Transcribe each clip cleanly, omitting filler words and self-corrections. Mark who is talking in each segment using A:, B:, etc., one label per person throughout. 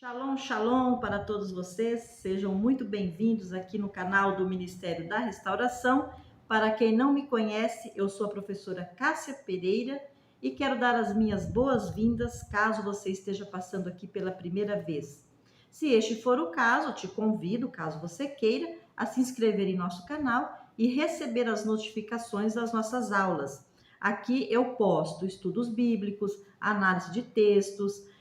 A: Shalom, shalom para todos vocês, sejam muito bem-vindos aqui no canal do Ministério da Restauração. Para quem não me conhece, eu sou a professora Cássia Pereira e quero dar as minhas boas-vindas caso você esteja passando aqui pela primeira vez. Se este for o caso, eu te convido, caso você queira, a se inscrever em nosso canal e receber as notificações das nossas aulas. Aqui eu posto estudos bíblicos, análise de textos,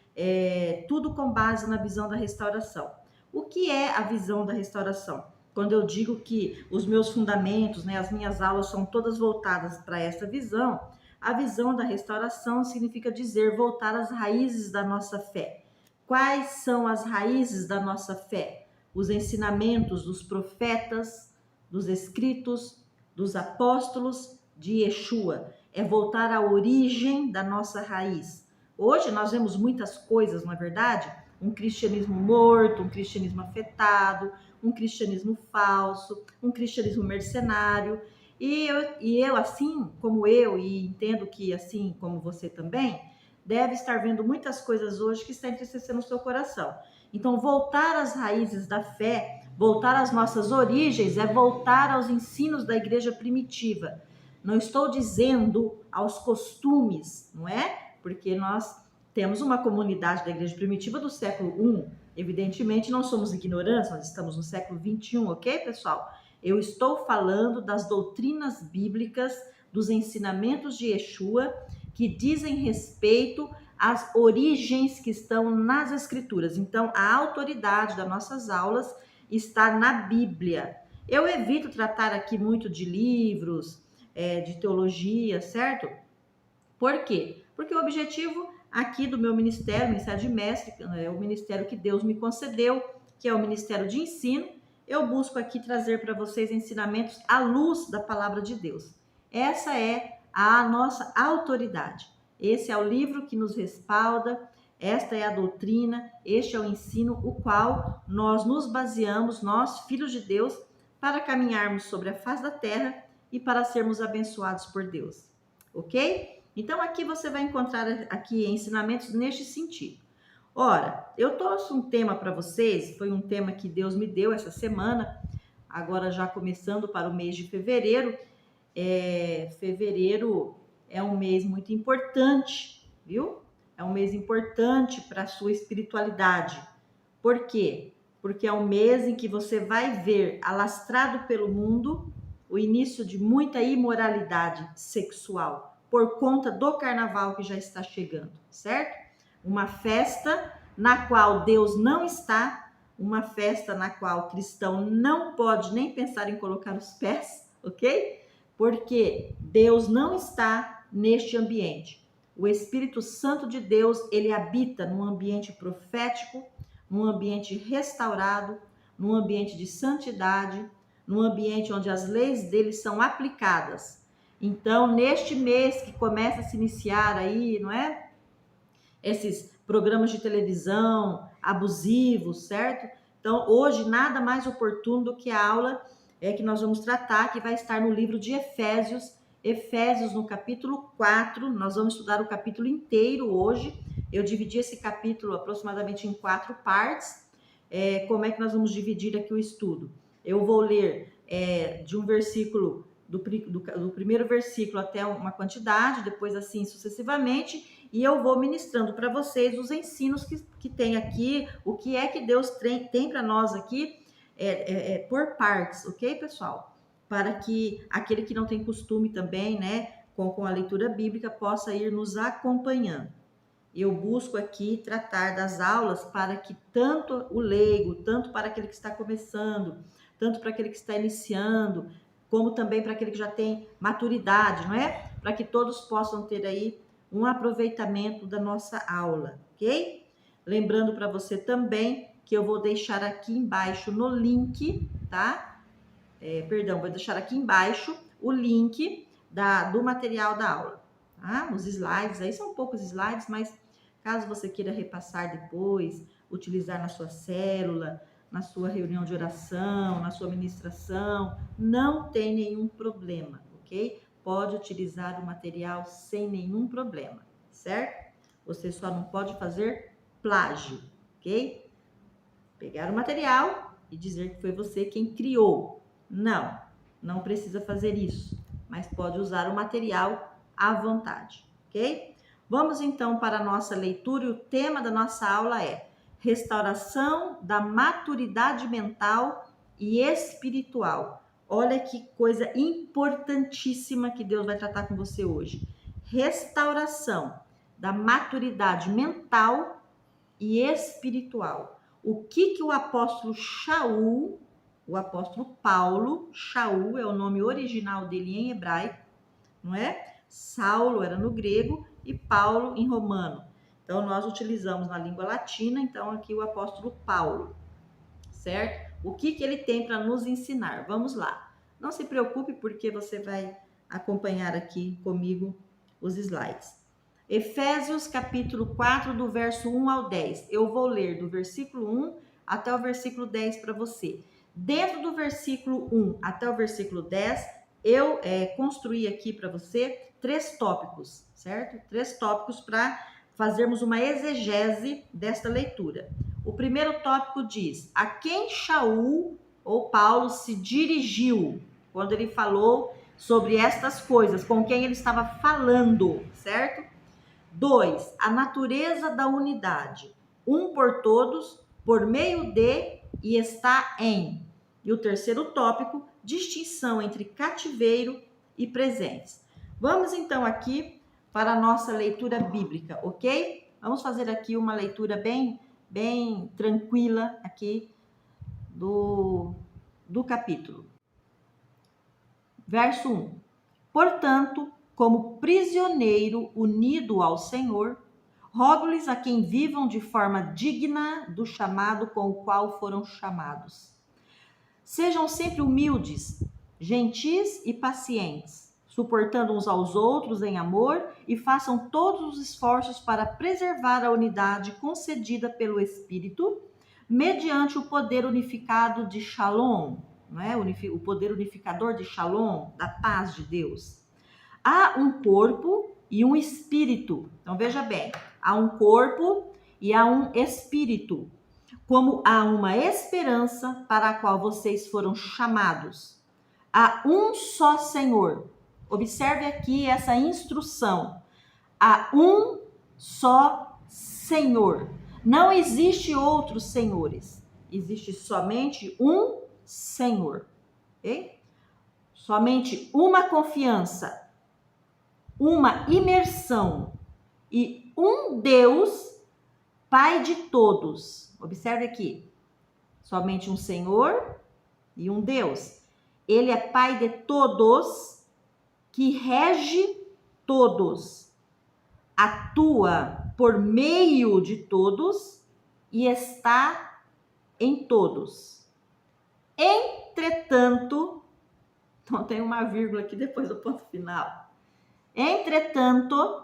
A: tudo com base na visão da restauração. O que é a visão da restauração? Quando eu digo que os meus fundamentos, as minhas aulas são todas voltadas para essa visão, a visão da restauração significa dizer voltar às raízes da nossa fé. Quais são as raízes da nossa fé? Os ensinamentos dos profetas, dos escritos, dos apóstolos de Yeshua. É voltar à origem da nossa raiz. Hoje nós vemos muitas coisas, não é verdade? Um cristianismo morto, um cristianismo afetado, um cristianismo falso, um cristianismo mercenário. E eu, assim como eu, e entendo que assim como você também, deve estar vendo muitas coisas hoje que está entristecendo o seu coração. Então, voltar às raízes da fé, voltar às nossas origens, é voltar aos ensinos da igreja primitiva. Não estou dizendo aos costumes, não é? Porque nós temos uma comunidade da igreja primitiva do século I. Evidentemente, não somos ignorantes, nós estamos no século XXI, ok, pessoal? Eu estou falando das doutrinas bíblicas, dos ensinamentos de Yeshua, que dizem respeito às origens que estão nas Escrituras. Então, a autoridade das nossas aulas está na Bíblia. Eu evito tratar aqui muito de livros, de teologia, certo? Por quê? Porque o objetivo aqui do meu ministério, o Ministério de Mestre, é o ministério que Deus me concedeu, que é o Ministério de Ensino. Eu busco aqui trazer para vocês ensinamentos à luz da palavra de Deus. Essa é a nossa autoridade. Esse é o livro que nos respalda, esta é a doutrina, este é o ensino, o qual nós nos baseamos, nós, filhos de Deus, para caminharmos sobre a face da terra e para sermos abençoados por Deus. Ok? Então, aqui você vai encontrar aqui ensinamentos neste sentido. Ora, eu trouxe um tema para vocês, foi um tema que Deus me deu essa semana, agora já começando para o mês de fevereiro. Fevereiro é um mês muito importante, viu? É um mês importante para a sua espiritualidade. Por quê? Porque é um mês em que você vai ver alastrado pelo mundo o início de muita imoralidade sexual por conta do carnaval que já está chegando, certo? Uma festa na qual Deus não está, uma festa na qual o cristão não pode nem pensar em colocar os pés, ok? Porque Deus não está neste ambiente. O Espírito Santo de Deus, ele habita num ambiente profético, num ambiente restaurado, num ambiente de santidade, num ambiente onde as leis dele são aplicadas. Então, neste mês que começa a se iniciar aí, não é? Esses programas de televisão abusivos, certo? Então, hoje, nada mais oportuno do que a aula que nós vamos tratar, que vai estar no livro de Efésios, Efésios no capítulo 4, nós vamos estudar o capítulo inteiro hoje. Eu dividi esse capítulo aproximadamente em 4 partes. Como é que nós vamos dividir aqui o estudo? Eu vou ler de um versículo, do primeiro versículo até uma quantidade, depois assim sucessivamente, e eu vou ministrando para vocês os ensinos que tem aqui, o que é que Deus tem para nós aqui, por partes, ok, pessoal? Para que aquele que não tem costume também, com a leitura bíblica, possa ir nos acompanhando. Eu busco aqui tratar das aulas para que tanto o leigo, tanto para aquele que está começando, tanto para aquele que está iniciando, como também para aquele que já tem maturidade, não é? Para que todos possam ter aí um aproveitamento da nossa aula, ok? Lembrando para você também que eu vou deixar aqui embaixo no link, tá? Vou deixar aqui embaixo o link do material da aula, tá? Os slides, aí são poucos slides, mas caso você queira repassar depois, utilizar na sua célula, na sua reunião de oração, na sua ministração, não tem nenhum problema, ok? Pode utilizar o material sem nenhum problema, certo? Você só não pode fazer plágio, ok? pegar o material e dizer que foi você quem criou. Não, não precisa fazer isso, mas pode usar o material à vontade, ok? Vamos então para a nossa leitura e o tema da nossa aula é restauração da maturidade mental e espiritual. Olha que coisa importantíssima que Deus vai tratar com você hoje. Restauração da maturidade mental e espiritual. O que o apóstolo Shaul, o apóstolo Paulo, Shaul é o nome original dele em hebraico, não é? Saulo era no grego e Paulo em romano. Então, nós utilizamos na língua latina, então aqui o apóstolo Paulo, certo? O que ele tem para nos ensinar? Vamos lá. Não se preocupe porque você vai acompanhar aqui comigo os slides. Efésios capítulo 4, do verso 1 ao 10. Eu vou ler do versículo 1 até o versículo 10 para você. Dentro do versículo 1 até o versículo 10, eu construí aqui para você 3 tópicos, certo? 3 tópicos para fazermos uma exegese desta leitura. O primeiro tópico diz: a quem Shaul ou Paulo se dirigiu quando ele falou sobre estas coisas, com quem ele estava falando, certo? 2, a natureza da unidade, um por todos, por meio de e está em. E o terceiro tópico, distinção entre cativeiro e presentes. Vamos então aqui para a nossa leitura bíblica, ok? Vamos fazer aqui uma leitura bem tranquila aqui do capítulo. Verso 1. Portanto, como prisioneiro unido ao Senhor, rogo-lhes a quem vivam de forma digna do chamado com o qual foram chamados. Sejam sempre humildes, gentis e pacientes, suportando uns aos outros em amor e façam todos os esforços para preservar a unidade concedida pelo Espírito, mediante o poder unificado de Shalom, não é? O poder unificador de Shalom, da paz de Deus. Há um corpo e um espírito. Então, veja bem, há um corpo e há um espírito. Como há uma esperança para a qual vocês foram chamados. Há um só Senhor. Observe aqui essa instrução. Há um só Senhor. Não existe outros senhores. Existe somente um Senhor. Okay? Somente uma confiança, uma imersão e um Deus, Pai de todos. Observe aqui, somente um Senhor e um Deus. Ele é Pai de todos, que rege todos, atua por meio de todos e está em todos. Entretanto, então tem uma vírgula aqui depois do ponto final. Entretanto,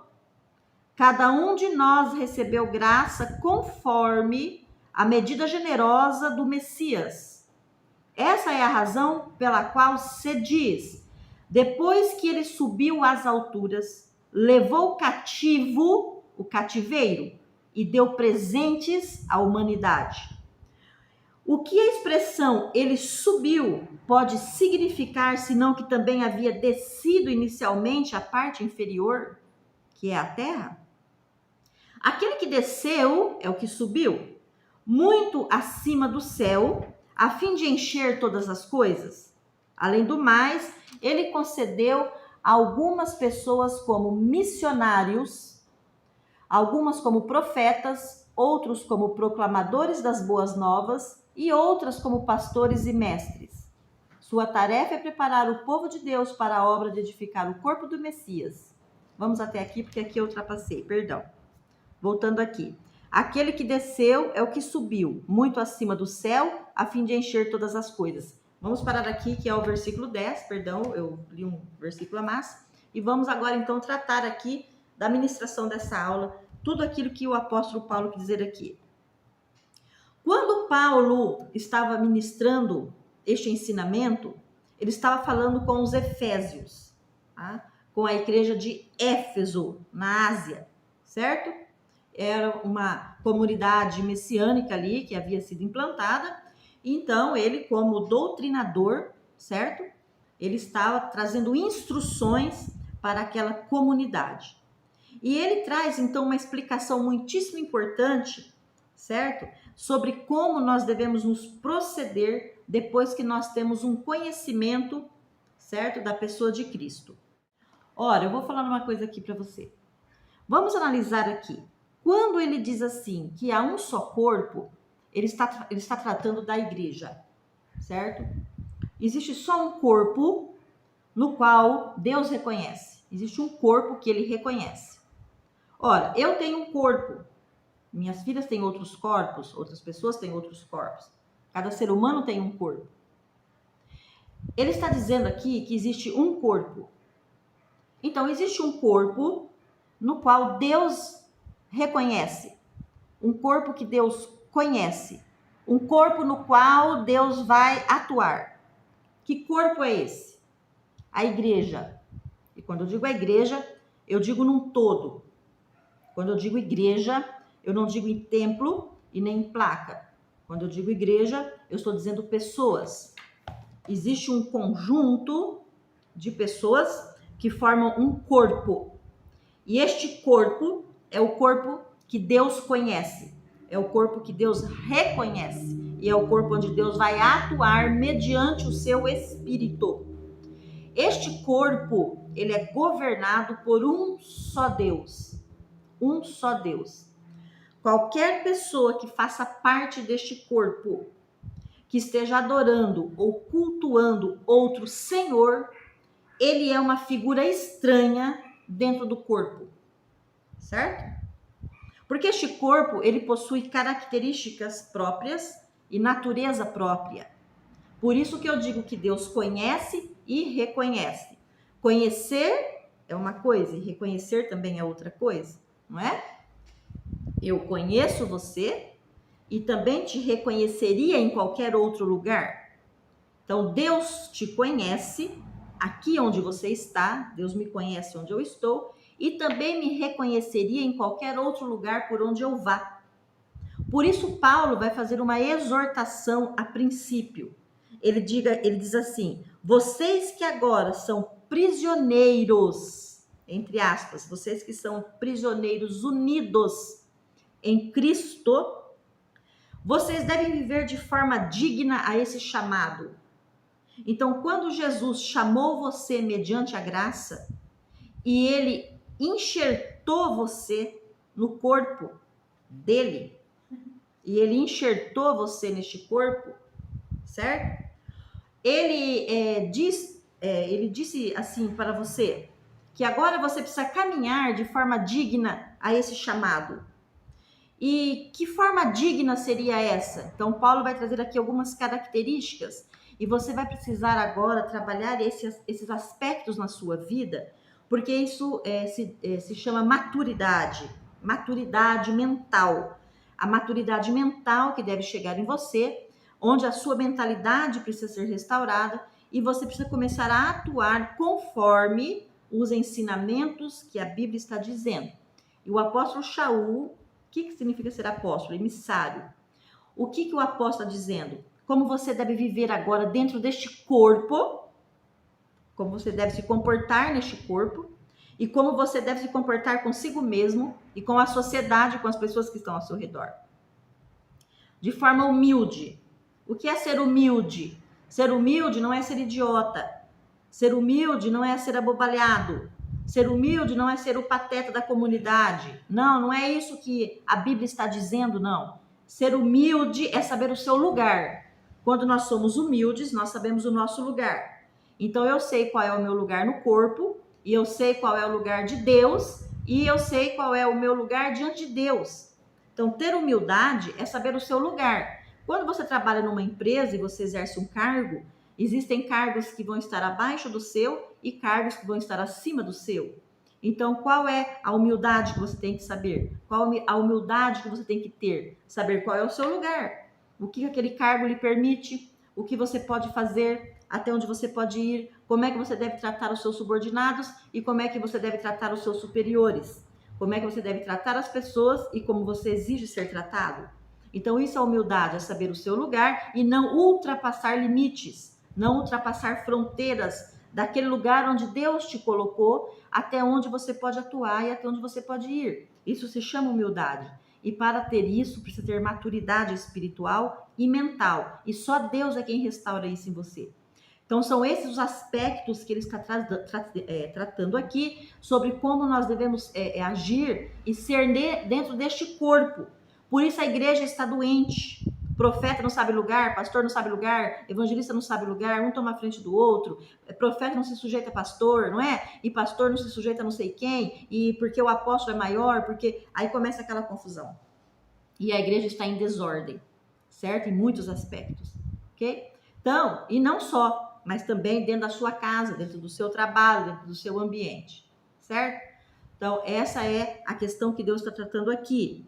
A: cada um de nós recebeu graça conforme a medida generosa do Messias. Essa é a razão pela qual se diz: depois que ele subiu às alturas, levou cativo o cativeiro e deu presentes à humanidade. O que a expressão ele subiu pode significar, senão que também havia descido inicialmente a parte inferior, que é a terra? Aquele que desceu é o que subiu, muito acima do céu, a fim de encher todas as coisas. Além do mais, ele concedeu a algumas pessoas como missionários, algumas como profetas, outros como proclamadores das boas novas e outras como pastores e mestres. Sua tarefa é preparar o povo de Deus para a obra de edificar o corpo do Messias. Vamos até aqui, porque aqui eu ultrapassei, perdão. Voltando aqui. Aquele que desceu é o que subiu, muito acima do céu, a fim de encher todas as coisas. Vamos parar aqui, que é o versículo 10, perdão, eu li um versículo a mais. E vamos agora, então, tratar aqui da ministração dessa aula, tudo aquilo que o apóstolo Paulo quis dizer aqui. Quando Paulo estava ministrando este ensinamento, ele estava falando com os efésios, tá? Com a igreja de Éfeso, na Ásia, certo? era uma comunidade messiânica ali que havia sido implantada. Então, ele, como doutrinador, certo? Ele estava trazendo instruções para aquela comunidade. E ele traz, então, uma explicação muitíssimo importante, certo? Sobre como nós devemos nos proceder depois que nós temos um conhecimento, certo? Da pessoa de Cristo. Ora, eu vou falar uma coisa aqui para você. Vamos analisar aqui. Quando ele diz assim, que há um só corpo, ele está tratando da igreja, certo? Existe só um corpo no qual Deus reconhece. Existe um corpo que ele reconhece. Ora, eu tenho um corpo. Minhas filhas têm outros corpos, outras pessoas têm outros corpos. Cada ser humano tem um corpo. Ele está dizendo aqui que existe um corpo. Então, existe um corpo no qual Deus reconhece. Um corpo que Deus conhece. Um corpo no qual Deus vai atuar. Que corpo é esse? A igreja. E quando eu digo a igreja, eu digo num todo. Quando eu digo igreja, eu não digo em templo e nem em placa. Quando eu digo igreja, eu estou dizendo pessoas. Existe um conjunto de pessoas que formam um corpo. E este corpo é o corpo que Deus conhece. É o corpo que Deus reconhece. E é o corpo onde Deus vai atuar mediante o seu Espírito. Este corpo, ele é governado por um só Deus. Um só Deus. Qualquer pessoa que faça parte deste corpo, que esteja adorando ou cultuando outro senhor, ele é uma figura estranha dentro do corpo, certo? Porque este corpo, ele possui características próprias e natureza própria. Por isso que eu digo que Deus conhece e reconhece. Conhecer é uma coisa e reconhecer também é outra coisa, não é? Eu conheço você e também te reconheceria em qualquer outro lugar. Então, Deus te conhece aqui onde você está, Deus me conhece onde eu estou e também me reconheceria em qualquer outro lugar por onde eu vá. Por isso, Paulo vai fazer uma exortação a princípio. Ele diz assim: vocês que agora são prisioneiros, entre aspas, vocês que são prisioneiros unidos em Cristo, vocês devem viver de forma digna a esse chamado. Então, quando Jesus chamou você mediante a graça e ele enxertou você no corpo dele, e ele enxertou você neste corpo, certo? Ele disse assim para você, que agora você precisa caminhar de forma digna a esse chamado. E que forma digna seria essa? Então, Paulo vai trazer aqui algumas características e você vai precisar agora trabalhar esses aspectos na sua vida, porque isso se chama maturidade mental. A maturidade mental que deve chegar em você, onde a sua mentalidade precisa ser restaurada e você precisa começar a atuar conforme os ensinamentos que a Bíblia está dizendo. E o apóstolo Shaul, o que significa ser apóstolo? Emissário. O que o apóstolo está dizendo? Como você deve viver agora dentro deste corpo, como você deve se comportar neste corpo, e como você deve se comportar consigo mesmo e com a sociedade, com as pessoas que estão ao seu redor. De forma humilde. O que é ser humilde? Ser humilde não é ser idiota. Ser humilde não é ser abobalhado. Ser humilde não é ser o pateta da comunidade. Não é isso que a Bíblia está dizendo, não. Ser humilde é saber o seu lugar. Quando nós somos humildes, nós sabemos o nosso lugar. Então, eu sei qual é o meu lugar no corpo, e eu sei qual é o lugar de Deus, e eu sei qual é o meu lugar diante de Deus. Então, ter humildade é saber o seu lugar. Quando você trabalha numa empresa e você exerce um cargo, existem cargos que vão estar abaixo do seu e cargos que vão estar acima do seu. Então, qual é a humildade que você tem que saber? Qual a humildade que você tem que ter? Saber qual é o seu lugar. O que aquele cargo lhe permite, o que você pode fazer, até onde você pode ir, como é que você deve tratar os seus subordinados e como é que você deve tratar os seus superiores. como é que você deve tratar as pessoas e como você exige ser tratado. Então, isso é humildade, é saber o seu lugar e não ultrapassar limites, não ultrapassar fronteiras daquele lugar onde Deus te colocou, até onde você pode atuar e até onde você pode ir. Isso se chama humildade. E para ter isso, precisa ter maturidade espiritual e mental. E só Deus é quem restaura isso em você. Então, são esses os aspectos que ele está tratando aqui, sobre como nós devemos agir e ser dentro deste corpo. Por isso a igreja está doente. Profeta não sabe lugar, pastor não sabe lugar, evangelista não sabe lugar, um toma a frente do outro, profeta não se sujeita a pastor, não é? E pastor não se sujeita a não sei quem, e porque o apóstolo é maior, porque aí começa aquela confusão. E a igreja está em desordem, certo? Em muitos aspectos, ok? Então, e não só, mas também dentro da sua casa, dentro do seu trabalho, dentro do seu ambiente, certo? Então, essa é a questão que Deus está tratando aqui.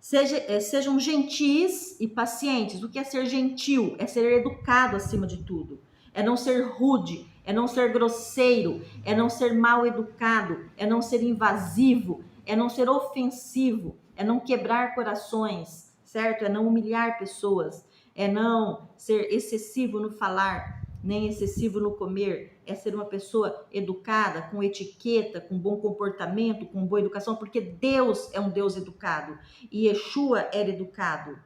A: Sejam gentis e pacientes. O que é ser gentil? É ser educado acima de tudo. É não ser rude, é não ser grosseiro, é não ser mal educado, é não ser invasivo, é não ser ofensivo, é não quebrar corações, certo? É não humilhar pessoas, é não ser excessivo no falar, nem excessivo no comer, é ser uma pessoa educada, com etiqueta, com bom comportamento, com boa educação, porque Deus é um Deus educado e Yeshua era educado.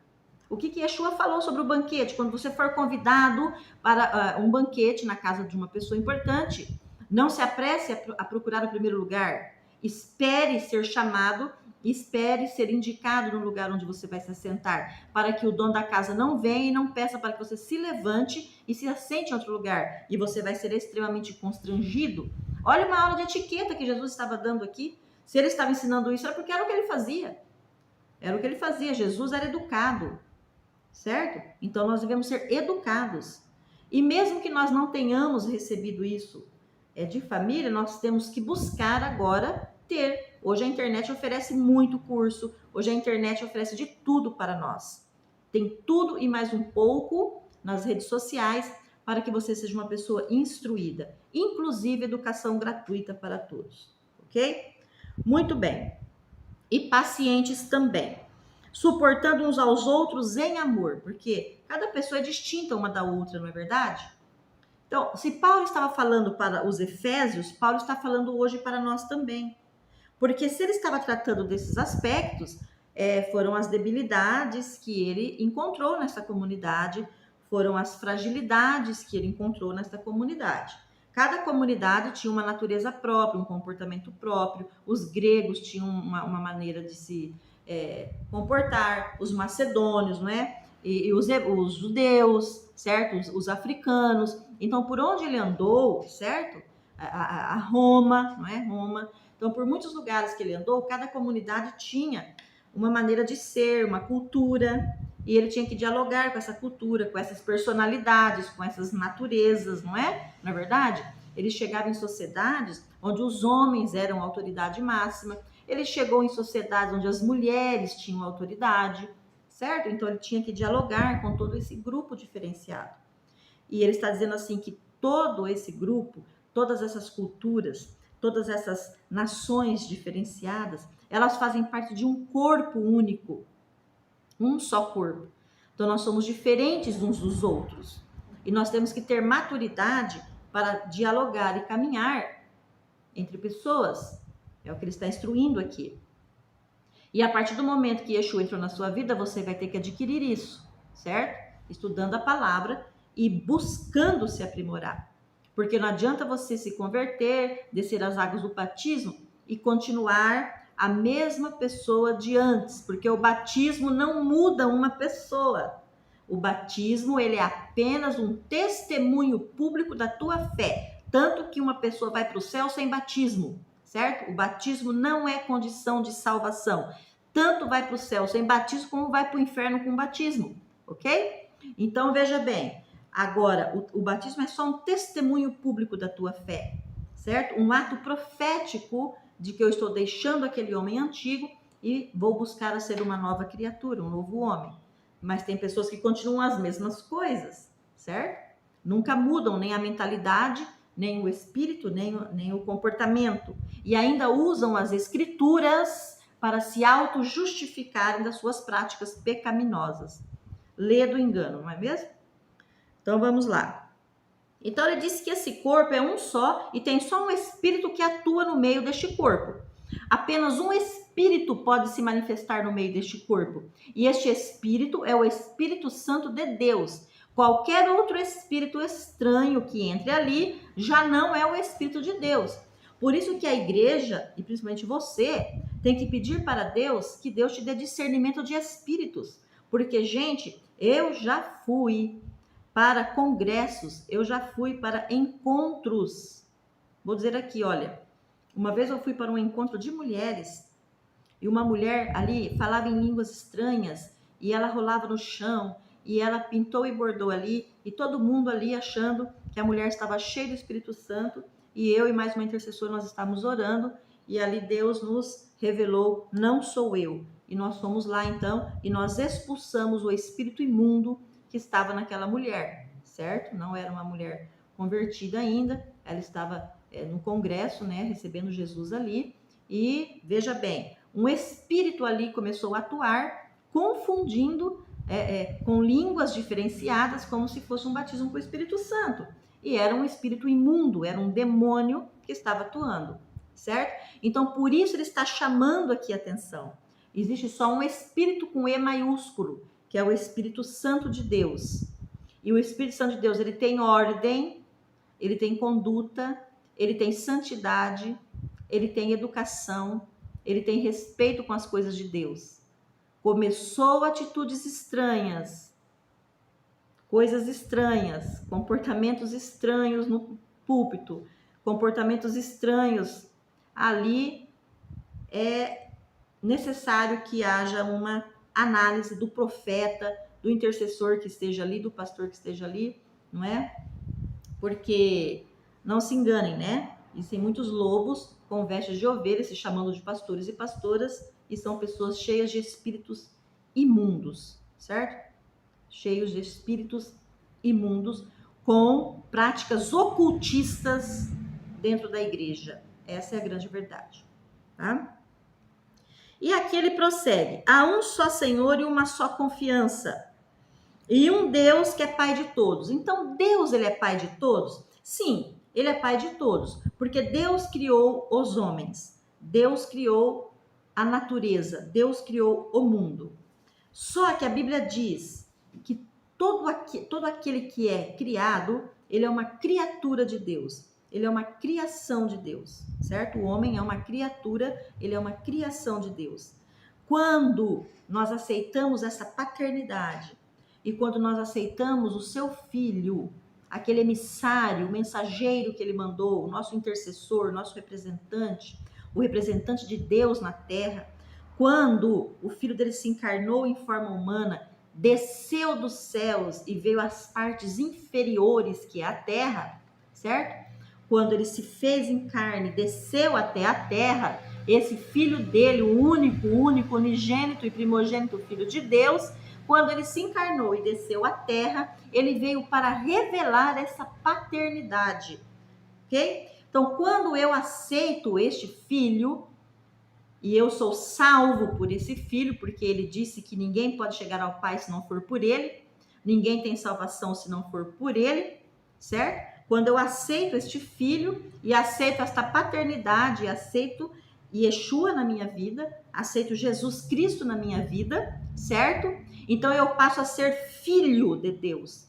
A: O que Yeshua falou sobre o banquete? Quando você for convidado para um banquete na casa de uma pessoa importante, não se apresse a procurar o primeiro lugar. Espere ser chamado, espere ser indicado no lugar onde você vai se assentar, para que o dono da casa não venha e não peça para que você se levante e se assente em outro lugar. E você vai ser extremamente constrangido. Olha uma aula de etiqueta que Jesus estava dando aqui. Se ele estava ensinando isso, era porque era o que ele fazia. Era o que ele fazia. Jesus era educado, certo? Então nós devemos ser educados. E mesmo que nós não tenhamos recebido isso de família, nós temos que buscar agora ter. Hoje a internet oferece muito curso, hoje a internet oferece de tudo para nós. Tem tudo e mais um pouco nas redes sociais para que você seja uma pessoa instruída, inclusive educação gratuita para todos, ok? Muito bem. E pacientes também, suportando uns aos outros em amor, porque cada pessoa é distinta uma da outra, não é verdade? Então, se Paulo estava falando para os Efésios, Paulo está falando hoje para nós também. Porque se ele estava tratando desses aspectos, foram as debilidades que ele encontrou nessa comunidade, foram as fragilidades que ele encontrou nessa comunidade. Cada comunidade tinha uma natureza própria, um comportamento próprio. Os gregos tinham uma maneira de se comportar, os macedônios, não é? E os judeus, certo? Os africanos. Então, por onde ele andou, certo? A Roma, não é? Roma. Então, por muitos lugares que ele andou, cada comunidade tinha uma maneira de ser, uma cultura, e ele tinha que dialogar com essa cultura, com essas personalidades, com essas naturezas, não é? Na verdade, ele chegava em sociedades onde os homens eram a autoridade máxima, ele chegou em sociedades onde as mulheres tinham autoridade, certo? Então, ele tinha que dialogar com todo esse grupo diferenciado. E ele está dizendo assim que todo esse grupo, todas essas culturas, todas essas nações diferenciadas, elas fazem parte de um corpo único, um só corpo. Então, nós somos diferentes uns dos outros. E nós temos que ter maturidade para dialogar e caminhar entre pessoas. É o que ele está instruindo aqui. E a partir do momento que Yeshua entrou na sua vida, você vai ter que adquirir isso, certo? Estudando a palavra e buscando se aprimorar. Porque não adianta você se converter, descer as águas do batismo e continuar a mesma pessoa de antes, porque o batismo não muda uma pessoa. O batismo, ele é apenas um testemunho público da tua fé, tanto que uma pessoa vai para o céu sem batismo, certo? O batismo não é condição de salvação. Tanto vai para o céu sem batismo, como vai para o inferno com batismo, ok? Então, veja bem, agora, o batismo é só um testemunho público da tua fé, certo? Um ato profético de que eu estou deixando aquele homem antigo e vou buscar a ser uma nova criatura, um novo homem. Mas tem pessoas que continuam as mesmas coisas, certo? Nunca mudam nem a mentalidade, nem o espírito, nem o comportamento. E ainda usam as escrituras para se auto-justificarem das suas práticas pecaminosas. Lê do engano, não é mesmo? Então vamos lá. Então ele disse que esse corpo é um só e tem só um espírito que atua no meio deste corpo. Apenas um espírito pode se manifestar no meio deste corpo. E este espírito é o Espírito Santo de Deus. Qualquer outro espírito estranho que entre ali já não é o Espírito de Deus. Por isso que a igreja, e principalmente você, tem que pedir para Deus que Deus te dê discernimento de espíritos. Porque, gente, eu já fui para congressos, eu já fui para encontros. Vou dizer aqui, olha, uma vez eu fui para um encontro de mulheres e uma mulher ali falava em línguas estranhas e ela rolava no chão e ela pintou e bordou ali e todo mundo ali achando que a mulher estava cheia do Espírito Santo e eu e mais uma intercessora nós estávamos orando e ali Deus nos revelou, não sou eu. E nós fomos lá então e nós expulsamos o espírito imundo que estava naquela mulher, certo? Não era uma mulher convertida ainda, ela estava no congresso, né, recebendo Jesus ali, e veja bem, um espírito ali começou a atuar, confundindo com línguas diferenciadas, como se fosse um batismo com o Espírito Santo, e era um espírito imundo, era um demônio que estava atuando, certo? Então, por isso ele está chamando aqui a atenção. Existe só um espírito com E maiúsculo, que é o Espírito Santo de Deus. E o Espírito Santo de Deus, ele tem ordem, ele tem conduta, ele tem santidade, ele tem educação, ele tem respeito com as coisas de Deus. Começou atitudes estranhas, coisas estranhas, comportamentos estranhos no púlpito, comportamentos estranhos. Ali é necessário que haja uma análise do profeta, do intercessor que esteja ali, do pastor que esteja ali, não é? Porque, não se enganem, né? Existem muitos lobos com vestes de ovelha se chamando de pastores e pastoras e são pessoas cheias de espíritos imundos, certo? Cheios de espíritos imundos com práticas ocultistas dentro da igreja. Essa é a grande verdade, tá? E aqui ele prossegue: há um só Senhor e uma só confiança, e um Deus que é Pai de todos. Então, Deus, ele é Pai de todos? Sim, ele é Pai de todos, porque Deus criou os homens, Deus criou a natureza, Deus criou o mundo. Só que a Bíblia diz que todo aquele que é criado, ele é uma criatura de Deus. Ele é uma criação de Deus, certo? O homem é uma criatura, ele é uma criação de Deus. Quando nós aceitamos essa paternidade e quando nós aceitamos o seu filho, aquele emissário, o mensageiro que ele mandou, o nosso intercessor, o nosso representante, o representante de Deus na terra, quando o filho dele se encarnou em forma humana, desceu dos céus e veio às partes inferiores, que é a terra, certo? Quando ele se fez em carne, desceu até a terra, esse filho dele, o único, unigênito e primogênito filho de Deus, quando ele se encarnou e desceu à terra, ele veio para revelar essa paternidade, ok? Então, quando eu aceito este filho, e eu sou salvo por esse filho, porque ele disse que ninguém pode chegar ao Pai se não for por ele, ninguém tem salvação se não for por ele, certo? Quando eu aceito este filho e aceito esta paternidade, aceito Yeshua na minha vida, aceito Jesus Cristo na minha vida, certo? Então eu passo a ser filho de Deus.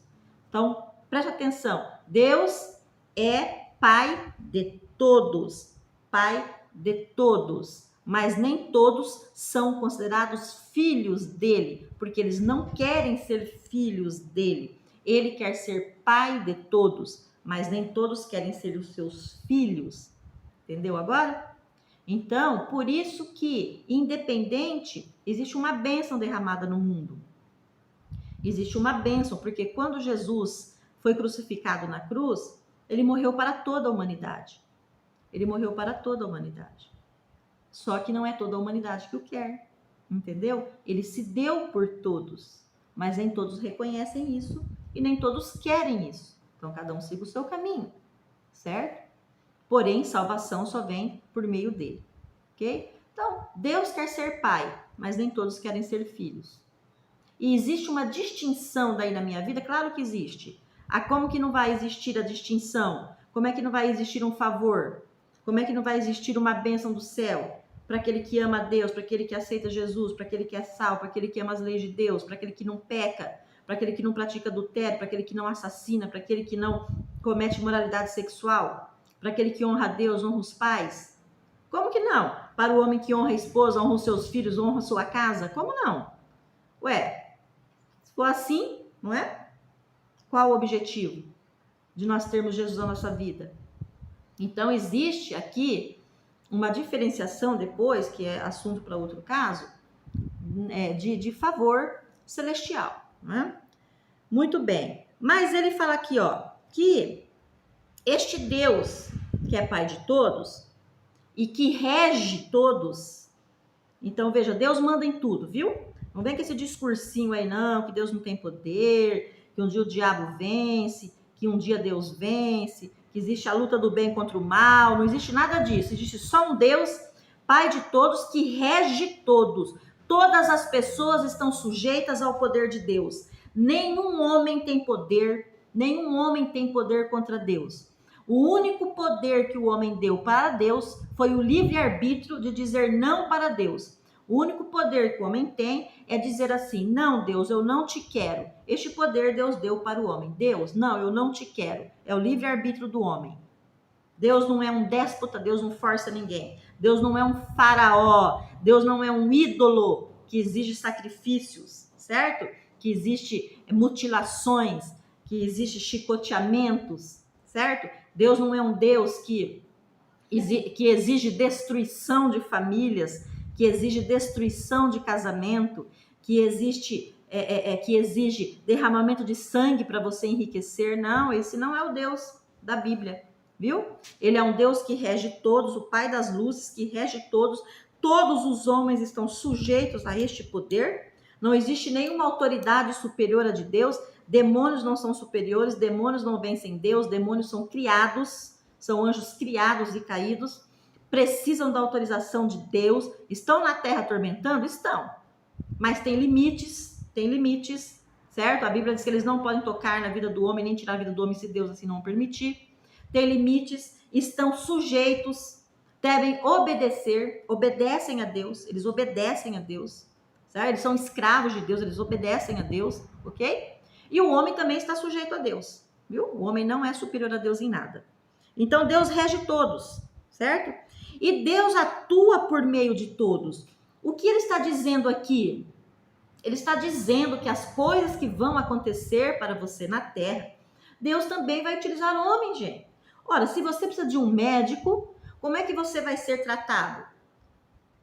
A: Então, preste atenção, Deus é Pai de todos, Pai de todos. Mas nem todos são considerados filhos dele, porque eles não querem ser filhos dele. Ele quer ser pai de todos, mas nem todos querem ser os seus filhos. Entendeu agora? Então, por isso que, independente, existe uma bênção derramada no mundo. Existe uma bênção, porque quando Jesus foi crucificado na cruz, ele morreu para toda a humanidade. Ele morreu para toda a humanidade. Só que não é toda a humanidade que o quer, entendeu? Ele se deu por todos, mas nem todos reconhecem isso e nem todos querem isso. Então, cada um siga o seu caminho, certo? Porém, salvação só vem por meio dele, ok? Então, Deus quer ser pai, mas nem todos querem ser filhos. E existe uma distinção daí na minha vida? Claro que existe. Como que não vai existir a distinção? Como é que não vai existir um favor? Como é que não vai existir uma bênção do céu? Para aquele que ama a Deus, para aquele que aceita Jesus, para aquele que é salvo, para aquele que ama as leis de Deus, para aquele que não peca, para aquele que não pratica adultério, para aquele que não assassina, para aquele que não comete imoralidade sexual, para aquele que honra a Deus, honra os pais. Como que não? Para o homem que honra a esposa, honra os seus filhos, honra a sua casa? Como não? Ué, se for assim, não é? Qual o objetivo de nós termos Jesus na nossa vida? Então, existe aqui uma diferenciação depois, que é assunto para outro caso, de favor celestial, né? Muito bem. Mas ele fala aqui, ó, que este Deus, que é Pai de todos e que rege todos. Então, veja, Deus manda em tudo, viu? Não vem com esse discursinho aí, não, que Deus não tem poder, que um dia o diabo vence, que um dia Deus vence, que existe a luta do bem contra o mal. Não existe nada disso. Existe só um Deus, Pai de todos, que rege todos. Todas as pessoas estão sujeitas ao poder de Deus. Nenhum homem tem poder contra Deus. O único poder que o homem deu para Deus foi o livre-arbítrio de dizer não para Deus. O único poder que o homem tem é dizer assim: não, Deus, eu não te quero. Este poder Deus deu para o homem. Deus, não, eu não te quero. É o livre-arbítrio do homem. Deus não é um déspota, Deus não força ninguém. Deus não é um faraó, Deus não é um ídolo que exige sacrifícios, certo? Que existe mutilações, que existe chicoteamentos, certo? Deus não é um Deus que exige destruição de famílias, que exige destruição de casamento, que exige derramamento de sangue para você enriquecer. Não, esse não é o Deus da Bíblia, viu? Ele é um Deus que rege todos, o Pai das luzes, que rege todos. Todos os homens estão sujeitos a este poder. Não existe nenhuma autoridade superior a de Deus. Demônios não são superiores, demônios não vencem Deus, demônios são criados, são anjos criados e caídos, precisam da autorização de Deus, estão na terra atormentando? Estão, mas tem limites, certo? A Bíblia diz que eles não podem tocar na vida do homem, nem tirar a vida do homem se Deus assim não permitir. Tem limites, estão sujeitos, devem obedecer, obedecem a Deus, eles obedecem a Deus, certo? Eles são escravos de Deus, eles obedecem a Deus, ok? E o homem também está sujeito a Deus, viu? O homem não é superior a Deus em nada. Então, Deus rege todos, certo? E Deus atua por meio de todos. O que ele está dizendo aqui? Ele está dizendo que as coisas que vão acontecer para você na terra, Deus também vai utilizar o homem, gente. Ora, se você precisa de um médico, como é que você vai ser tratado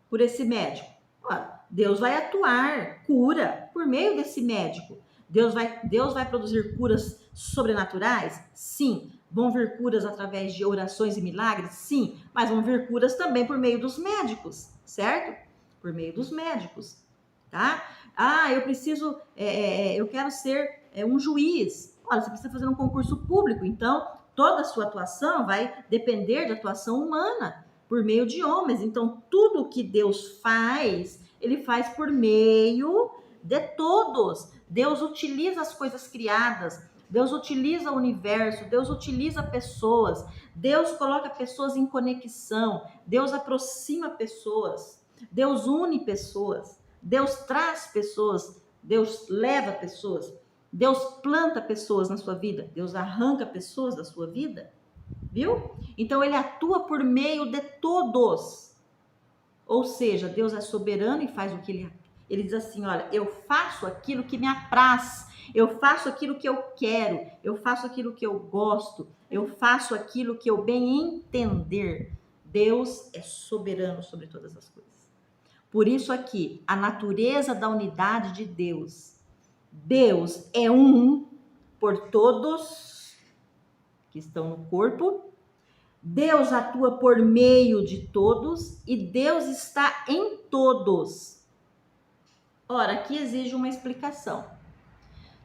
A: por esse médico? Ora, Deus vai atuar cura por meio desse médico. Deus vai produzir curas sobrenaturais? Sim. Vão vir curas através de orações e milagres? Sim. Mas vão vir curas também por meio dos médicos, certo? Por meio dos médicos, tá? Eu preciso, eu quero ser um juiz. Olha, você precisa fazer um concurso público, então toda a sua atuação vai depender de atuação humana, por meio de homens. Então, tudo que Deus faz, ele faz por meio de todos. Deus utiliza as coisas criadas, Deus utiliza o universo, Deus utiliza pessoas, Deus coloca pessoas em conexão, Deus aproxima pessoas, Deus une pessoas, Deus traz pessoas, Deus leva pessoas, Deus planta pessoas na sua vida, Deus arranca pessoas da sua vida, viu? Então ele atua por meio de todos. Ou seja, Deus é soberano e faz o que ele diz assim: olha, eu faço aquilo que me apraz, eu faço aquilo que eu quero, eu faço aquilo que eu gosto, eu faço aquilo que eu bem entender. Deus é soberano sobre todas as coisas. Por isso aqui, a natureza da unidade de Deus. Deus é um por todos que estão no corpo. Deus atua por meio de todos e Deus está em todos. Ora, aqui exige uma explicação.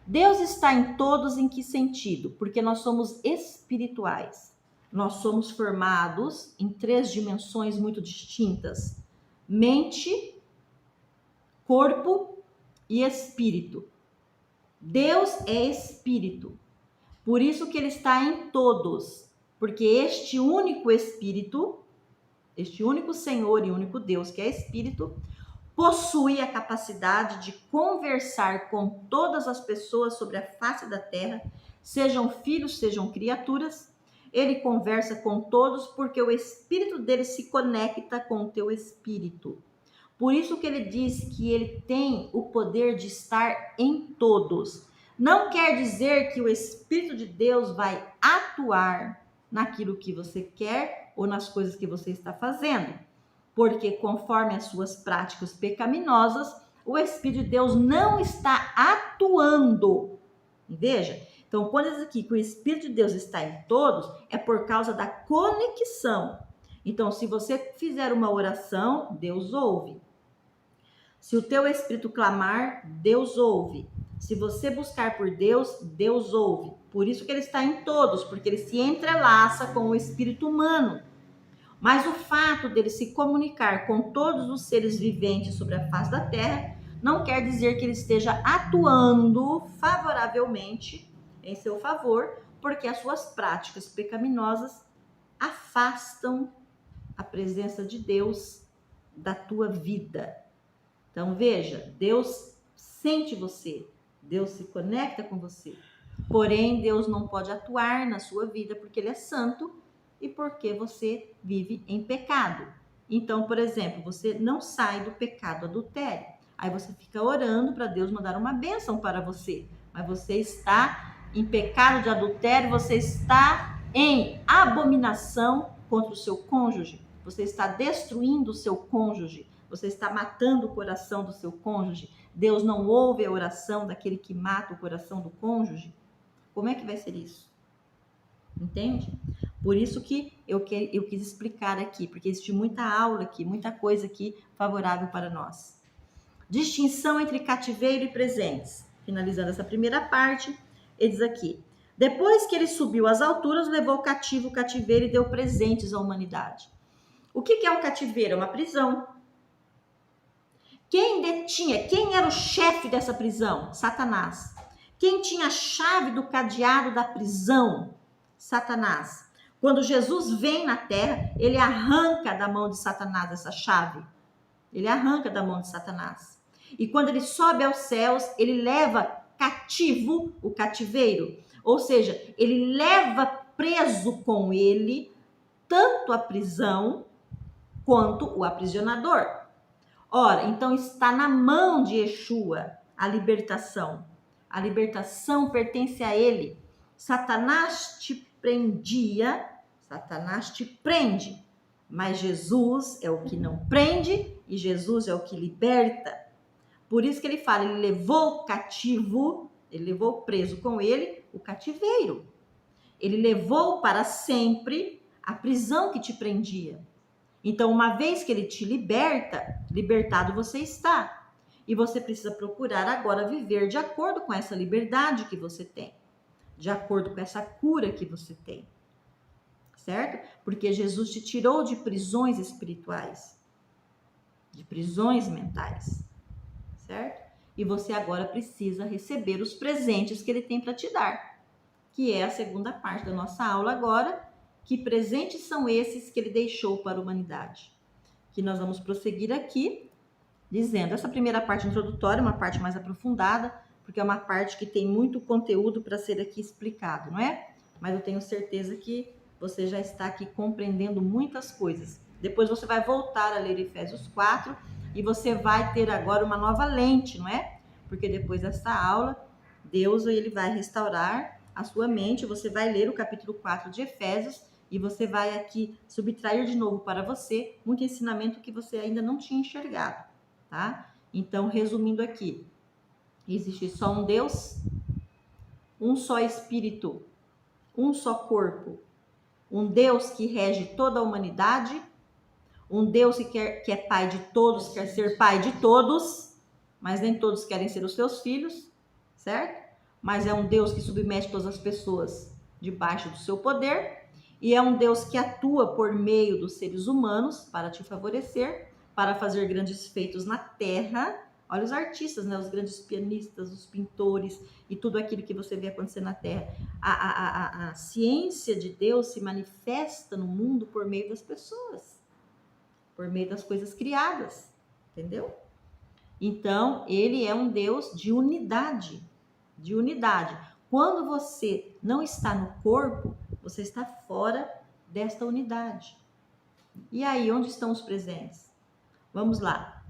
A: Deus está em todos em que sentido? Porque nós somos espirituais. Nós somos formados em 3 dimensões muito distintas: mente, corpo e espírito. Deus é espírito, por isso que ele está em todos, porque este único espírito, este único Senhor e único Deus que é espírito, possui a capacidade de conversar com todas as pessoas sobre a face da terra, sejam filhos, sejam criaturas. Ele conversa com todos porque o espírito dele se conecta com o teu espírito. Por isso que ele diz que ele tem o poder de estar em todos. Não quer dizer que o Espírito de Deus vai atuar naquilo que você quer ou nas coisas que você está fazendo. Porque conforme as suas práticas pecaminosas, o Espírito de Deus não está atuando. Veja, então quando diz aqui que o Espírito de Deus está em todos, é por causa da conexão. Então, se você fizer uma oração, Deus ouve. Se o teu espírito clamar, Deus ouve. Se você buscar por Deus, Deus ouve. Por isso que ele está em todos, porque ele se entrelaça com o espírito humano. Mas o fato dele se comunicar com todos os seres viventes sobre a face da terra não quer dizer que ele esteja atuando favoravelmente em seu favor, porque as suas práticas pecaminosas afastam a presença de Deus da tua vida. Então veja, Deus sente você, Deus se conecta com você. Porém, Deus não pode atuar na sua vida porque ele é santo e porque você vive em pecado. Então, por exemplo, você não sai do pecado adultério. Aí você fica orando para Deus mandar uma bênção para você. Mas você está em pecado de adultério, você está em abominação contra o seu cônjuge. Você está destruindo o seu cônjuge. Você está matando o coração do seu cônjuge. Deus não ouve a oração daquele que mata o coração do cônjuge. Como é que vai ser isso? Entende? Por isso que eu quis explicar aqui, porque existe muita aula aqui, muita coisa aqui favorável para nós. Distinção entre cativeiro e presentes. Finalizando essa primeira parte, ele diz aqui: depois que ele subiu às alturas, levou cativo o cativeiro e deu presentes à humanidade. O que é um cativeiro? É uma prisão. Quem era o chefe dessa prisão? Satanás. Quem tinha a chave do cadeado da prisão? Satanás. Quando Jesus vem na terra, ele arranca da mão de Satanás essa chave. Ele arranca da mão de Satanás. E quando ele sobe aos céus, ele leva cativo o cativeiro. Ou seja, ele leva preso com ele tanto a prisão quanto o aprisionador. Ora, então está na mão de Yeshua a libertação. A libertação pertence a ele. Satanás te prendia, Satanás te prende. Mas Jesus é o que não prende e Jesus é o que liberta. Por isso que ele fala, ele levou cativo, ele levou preso com ele o cativeiro. Ele levou para sempre a prisão que te prendia. Então, uma vez que ele te liberta, libertado você está. E você precisa procurar agora viver de acordo com essa liberdade que você tem. De acordo com essa cura que você tem. Certo? Porque Jesus te tirou de prisões espirituais. De prisões mentais. Certo? E você agora precisa receber os presentes que ele tem para te dar. Que é a segunda parte da nossa aula agora. Que presentes são esses que ele deixou para a humanidade? Que nós vamos prosseguir aqui, dizendo, essa primeira parte introdutória, uma parte mais aprofundada, porque é uma parte que tem muito conteúdo para ser aqui explicado, não é? Mas eu tenho certeza que você já está aqui compreendendo muitas coisas. Depois você vai voltar a ler Efésios 4 e você vai ter agora uma nova lente, não é? Porque depois dessa aula, Deus ele vai restaurar a sua mente, você vai ler o capítulo 4 de Efésios, e você vai aqui subtrair de novo para você muito ensinamento que você ainda não tinha enxergado, tá? Então, resumindo aqui, existe só um Deus, um só Espírito, um só corpo, um Deus que rege toda a humanidade, um Deus que é pai de todos, quer ser pai de todos, mas nem todos querem ser os seus filhos, certo? Mas é um Deus que submete todas as pessoas debaixo do seu poder. e é um Deus que atua por meio dos seres humanos para te favorecer, para fazer grandes feitos na terra. Olha os artistas, né? Os grandes pianistas, os pintores e tudo aquilo que você vê acontecer na terra. A ciência de Deus se manifesta no mundo por meio das pessoas, por meio das coisas criadas, entendeu? Então, ele é um Deus de unidade, de unidade. Quando você não está no corpo, você está fora desta unidade. E aí, onde estão os presentes? Vamos lá.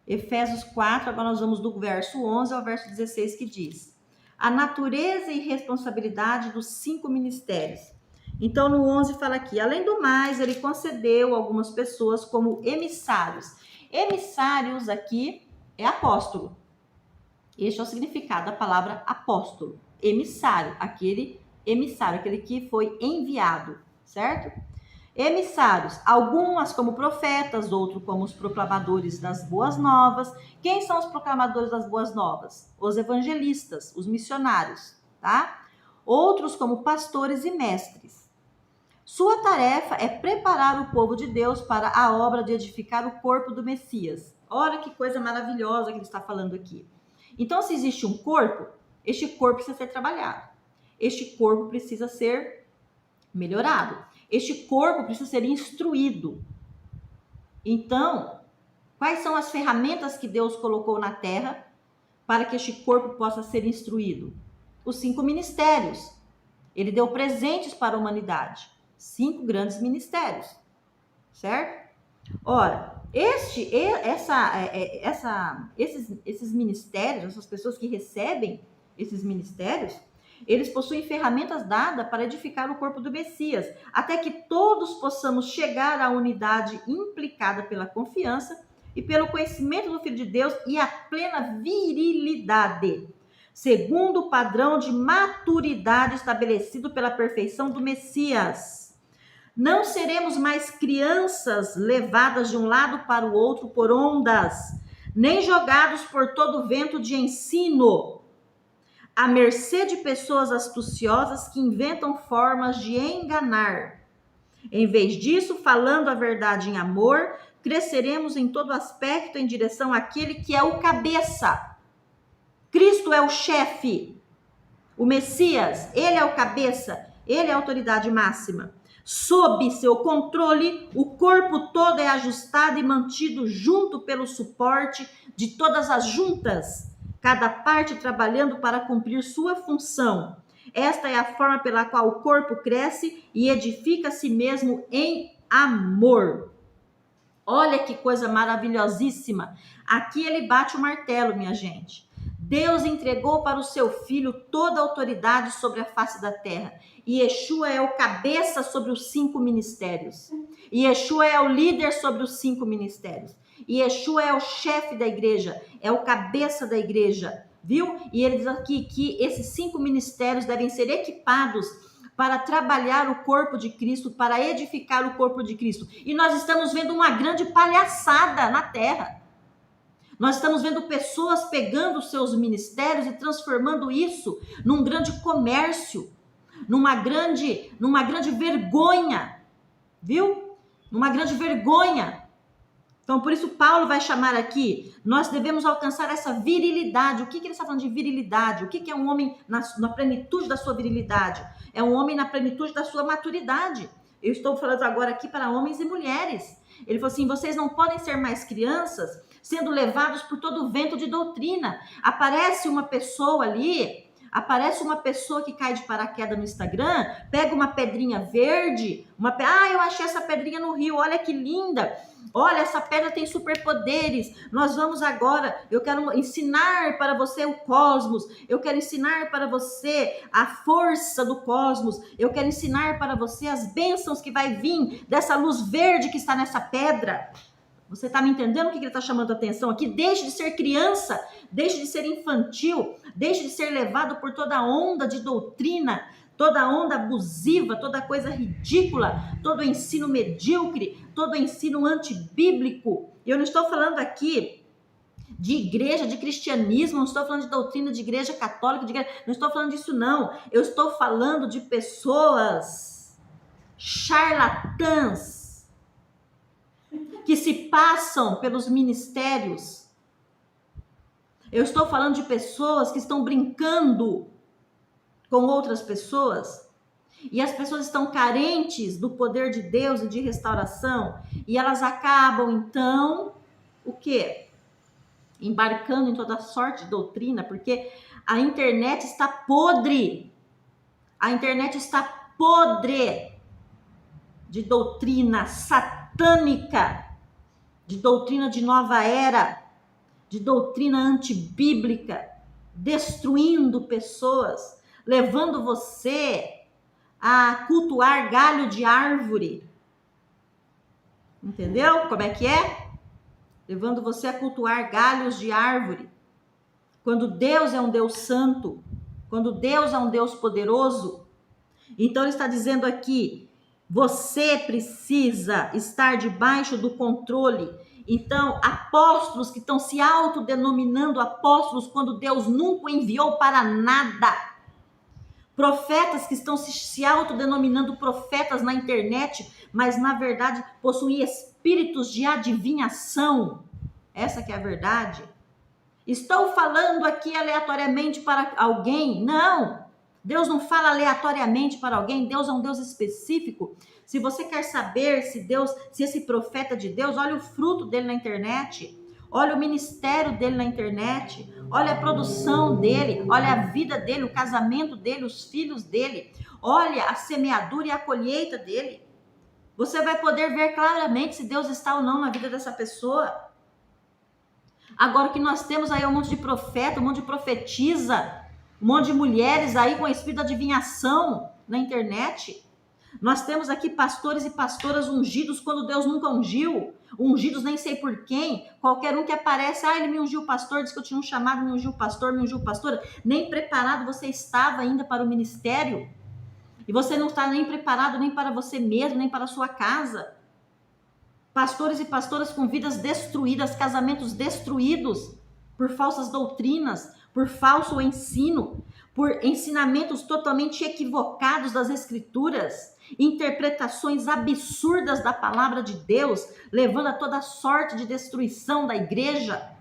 A: Efésios 4, agora nós vamos do verso 11 ao verso 16, que diz: a natureza e responsabilidade dos 5 ministérios. Então, no 11 fala aqui: além do mais, ele concedeu algumas pessoas como emissários. Emissários aqui é apóstolo. Este é o significado da palavra apóstolo. Emissário, aquele que foi enviado, certo? Emissários, algumas como profetas, outros como os proclamadores das boas novas. Quem são os proclamadores das boas novas? Os evangelistas, os missionários, tá? Outros como pastores e mestres. Sua tarefa é preparar o povo de Deus para a obra de edificar o corpo do Messias. Olha que coisa maravilhosa que ele está falando aqui. Então, se existe um corpo, este corpo precisa ser trabalhado. Este corpo precisa ser melhorado. Este corpo precisa ser instruído. Então, quais são as ferramentas que Deus colocou na terra para que este corpo possa ser instruído? Os 5 ministérios. Ele deu presentes para a humanidade. 5 grandes ministérios. Certo? Ora, esses ministérios, essas pessoas que recebem esses ministérios, eles possuem ferramentas dadas para edificar o corpo do Messias, até que todos possamos chegar à unidade implicada pela confiança e pelo conhecimento do Filho de Deus e à plena virilidade, segundo o padrão de maturidade estabelecido pela perfeição do Messias. Não seremos mais crianças levadas de um lado para o outro por ondas, nem jogados por todo vento de ensino, à mercê de pessoas astuciosas que inventam formas de enganar. Em vez disso, falando a verdade em amor, cresceremos em todo aspecto em direção àquele que é o cabeça. Cristo é o chefe, o Messias, ele é o cabeça, ele é a autoridade máxima. Sob seu controle, o corpo todo é ajustado e mantido junto pelo suporte de todas as juntas, cada parte trabalhando para cumprir sua função. Esta é a forma pela qual o corpo cresce e edifica a si mesmo em amor. Olha que coisa maravilhosíssima. Aqui ele bate o martelo, minha gente. Deus entregou para o seu Filho toda a autoridade sobre a face da terra. E Yeshua é o cabeça sobre os 5 ministérios. E Yeshua é o líder sobre os 5 ministérios. E Yeshua é o chefe da igreja, é o cabeça da igreja, viu? E ele diz aqui que esses 5 ministérios devem ser equipados para trabalhar o corpo de Cristo, para edificar o corpo de Cristo. E nós estamos vendo uma grande palhaçada na terra. Nós estamos vendo pessoas pegando os seus ministérios e transformando isso num grande comércio, numa grande vergonha, viu? Numa grande vergonha. Então, por isso Paulo vai chamar aqui, nós devemos alcançar essa virilidade. O que ele está falando de virilidade? O que é um homem na plenitude da sua virilidade? É um homem na plenitude da sua maturidade. Eu estou falando agora aqui para homens e mulheres. Ele falou assim, vocês não podem ser mais crianças sendo levados por todo o vento de doutrina. Aparece uma pessoa que cai de paraquedas no Instagram, pega uma pedrinha verde, eu achei essa pedrinha no rio, olha que linda, olha, essa pedra tem superpoderes, nós vamos agora, eu quero ensinar para você o cosmos, eu quero ensinar para você a força do cosmos, eu quero ensinar para você as bênçãos que vai vir dessa luz verde que está nessa pedra. Você está me entendendo o que ele está chamando a atenção aqui? Deixe de ser criança, deixe de ser infantil, deixe de ser levado por toda onda de doutrina, toda onda abusiva, toda coisa ridícula, todo ensino medíocre, todo ensino antibíblico. Eu não estou falando aqui de igreja, de cristianismo, não estou falando de doutrina de igreja católica, não estou falando disso não. Eu estou falando de pessoas charlatãs que se passam pelos ministérios. Eu estou falando de pessoas que estão brincando com outras pessoas e as pessoas estão carentes do poder de Deus e de restauração e elas acabam então o quê? Embarcando em toda sorte de doutrina, porque a internet está podre. A internet está podre de doutrina satânica, de doutrina de nova era, de doutrina antibíblica, destruindo pessoas, levando você a cultuar galho de árvore. Entendeu como é que é? Levando você a cultuar galhos de árvore. Quando Deus é um Deus santo, quando Deus é um Deus poderoso. Então ele está dizendo aqui, você precisa estar debaixo do controle. Então, apóstolos que estão se autodenominando apóstolos quando Deus nunca o enviou para nada. Profetas que estão se autodenominando profetas na internet, mas na verdade possuem espíritos de adivinhação. Essa que é a verdade. Estou falando aqui aleatoriamente para alguém? Não. Deus não fala aleatoriamente para alguém, Deus é um Deus específico. Se você quer saber se esse profeta de Deus, olha o fruto dele na internet, olha o ministério dele na internet, olha a produção dele, olha a vida dele, o casamento dele, os filhos dele, olha a semeadura e a colheita dele. Você vai poder ver claramente se Deus está ou não na vida dessa pessoa. Agora que nós temos aí um monte de profeta, um monte de profetisa, um monte de mulheres aí com espírito de adivinhação na internet. Nós temos aqui pastores e pastoras ungidos quando Deus nunca ungiu. Ungidos nem sei por quem. Qualquer um que aparece, ele me ungiu pastor, disse que eu tinha um chamado, me ungiu pastor, me ungiu pastora. Nem preparado você estava ainda para o ministério. E você não está nem preparado nem para você mesmo, nem para a sua casa. Pastores e pastoras com vidas destruídas, casamentos destruídos por falsas doutrinas, por falso ensino, por ensinamentos totalmente equivocados das escrituras, interpretações absurdas da palavra de Deus, levando a toda sorte de destruição da igreja.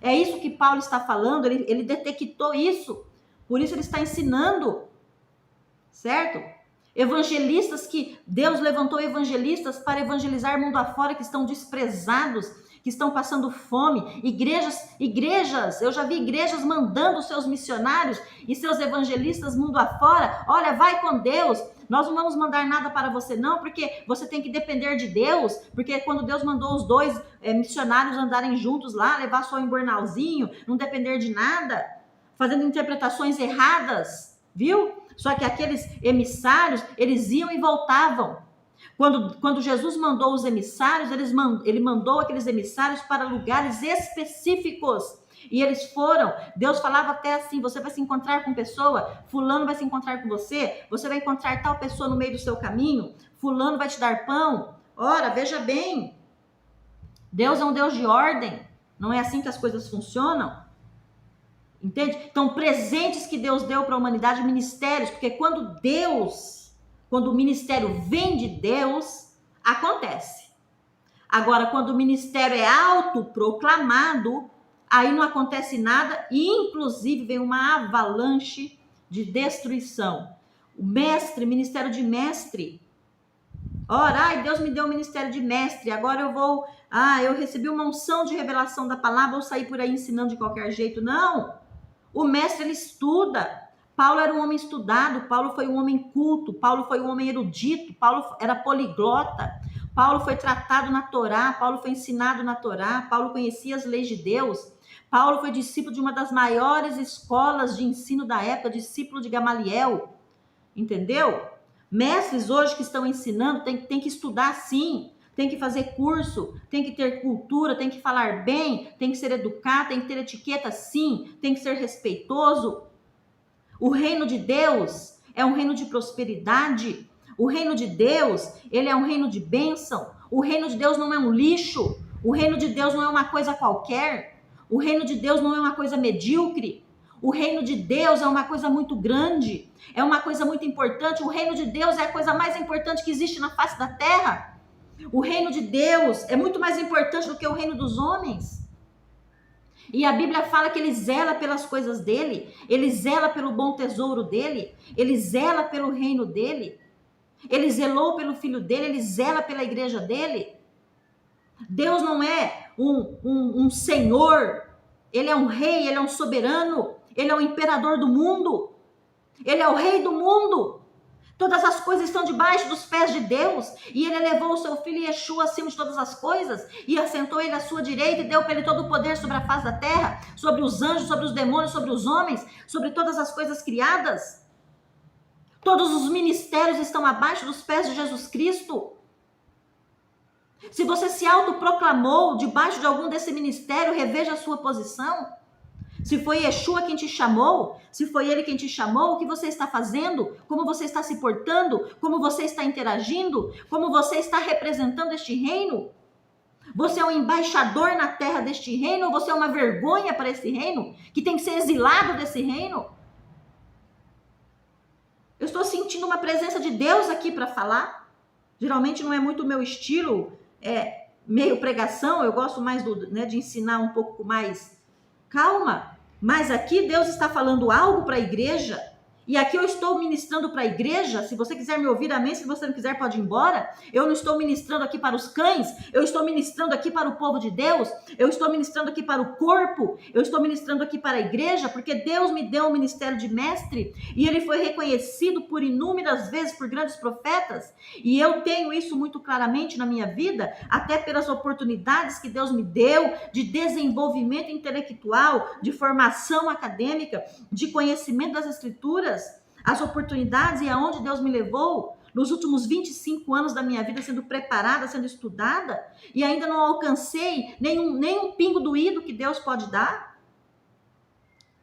A: É isso que Paulo está falando, ele detectou isso, por isso ele está ensinando, certo? Evangelistas que Deus levantou evangelistas para evangelizar mundo afora que estão desprezados, que estão passando fome, igrejas, eu já vi igrejas mandando seus missionários e seus evangelistas mundo afora, olha, vai com Deus, nós não vamos mandar nada para você não, porque você tem que depender de Deus, porque quando Deus mandou os dois missionários andarem juntos lá, levar só um embornalzinho, não depender de nada, fazendo interpretações erradas, viu? Só que aqueles emissários, eles iam e voltavam. Quando Jesus mandou os emissários, ele mandou aqueles emissários para lugares específicos. E eles foram. Deus falava até assim, você vai se encontrar com pessoa, fulano vai se encontrar com você vai encontrar tal pessoa no meio do seu caminho, fulano vai te dar pão. Ora, veja bem, Deus é um Deus de ordem, não é assim que as coisas funcionam. Entende? Então, presentes que Deus deu para a humanidade, ministérios, porque quando o ministério vem de Deus, acontece. Agora, quando o ministério é autoproclamado, aí não acontece nada e, inclusive, vem uma avalanche de destruição. O mestre, ministério de mestre. Ora, Deus me deu o ministério de mestre, agora eu recebi uma unção de revelação da palavra, vou sair por aí ensinando de qualquer jeito. Não! O mestre, ele estuda. Paulo era um homem estudado, Paulo foi um homem culto, Paulo foi um homem erudito, Paulo era poliglota, Paulo foi tratado na Torá, Paulo foi ensinado na Torá, Paulo conhecia as leis de Deus, Paulo foi discípulo de uma das maiores escolas de ensino da época, discípulo de Gamaliel, entendeu? Mestres hoje que estão ensinando, tem que estudar sim, tem que fazer curso, tem que ter cultura, tem que falar bem, tem que ser educado, tem que ter etiqueta sim, tem que ser respeitoso. O reino de Deus é um reino de prosperidade. O reino de Deus, ele é um reino de bênção. O reino de Deus não é um lixo. O reino de Deus não é uma coisa qualquer. O reino de Deus não é uma coisa medíocre. O reino de Deus é uma coisa muito grande, é uma coisa muito importante. O reino de Deus é a coisa mais importante que existe na face da terra. O reino de Deus é muito mais importante do que o reino dos homens. E a Bíblia fala que ele zela pelas coisas dele, ele zela pelo bom tesouro dele, ele zela pelo reino dele, ele zelou pelo filho dele, ele zela pela igreja dele. Deus não é um senhor, ele é um rei, ele é um soberano, ele é o imperador do mundo, ele é o rei do mundo. Todas as coisas estão debaixo dos pés de Deus, e ele elevou o seu filho Yeshua acima de todas as coisas, e assentou ele à sua direita, e deu para ele todo o poder sobre a face da terra, sobre os anjos, sobre os demônios, sobre os homens, sobre todas as coisas criadas. Todos os ministérios estão abaixo dos pés de Jesus Cristo. Se você se autoproclamou debaixo de algum desse ministério, reveja a sua posição. Se foi Yeshua quem te chamou, se foi ele quem te chamou, o que você está fazendo, como você está se portando, como você está interagindo, como você está representando este reino. Você é um embaixador na terra deste reino, ou você é uma vergonha para esse reino, que tem que ser exilado desse reino? Eu estou sentindo uma presença de Deus aqui para falar. Geralmente não é muito o meu estilo, é meio pregação, eu gosto mais de ensinar um pouco mais calma, mas aqui Deus está falando algo para a igreja, e aqui eu estou ministrando para a igreja. Se você quiser me ouvir, amém. Se você não quiser, pode ir embora. Eu não estou ministrando aqui para os cães, eu estou ministrando aqui para o povo de Deus, eu estou ministrando aqui para o corpo, eu estou ministrando aqui para a igreja, porque Deus me deu o ministério de mestre, e ele foi reconhecido por inúmeras vezes por grandes profetas, e eu tenho isso muito claramente na minha vida, até pelas oportunidades que Deus me deu de desenvolvimento intelectual, de formação acadêmica, de conhecimento das escrituras. As oportunidades e aonde Deus me levou nos últimos 25 anos da minha vida, sendo preparada, sendo estudada, e ainda não alcancei nenhum pingo do ido que Deus pode dar.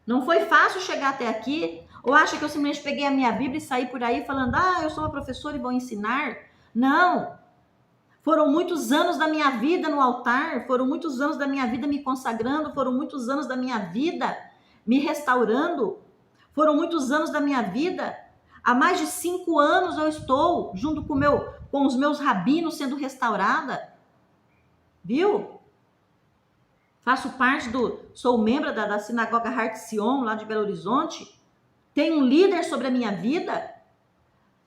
A: Não foi fácil chegar até aqui. Ou acha que eu simplesmente peguei a minha Bíblia e saí por aí falando, eu sou uma professora e vou ensinar? Não. Foram muitos anos da minha vida no altar, foram muitos anos da minha vida me consagrando, foram muitos anos da minha vida me restaurando, foram muitos anos da minha vida. Há mais de 5 anos eu estou junto com os meus rabinos sendo restaurada. Viu? Sou membro da sinagoga Har Sion, lá de Belo Horizonte. Tenho um líder sobre a minha vida.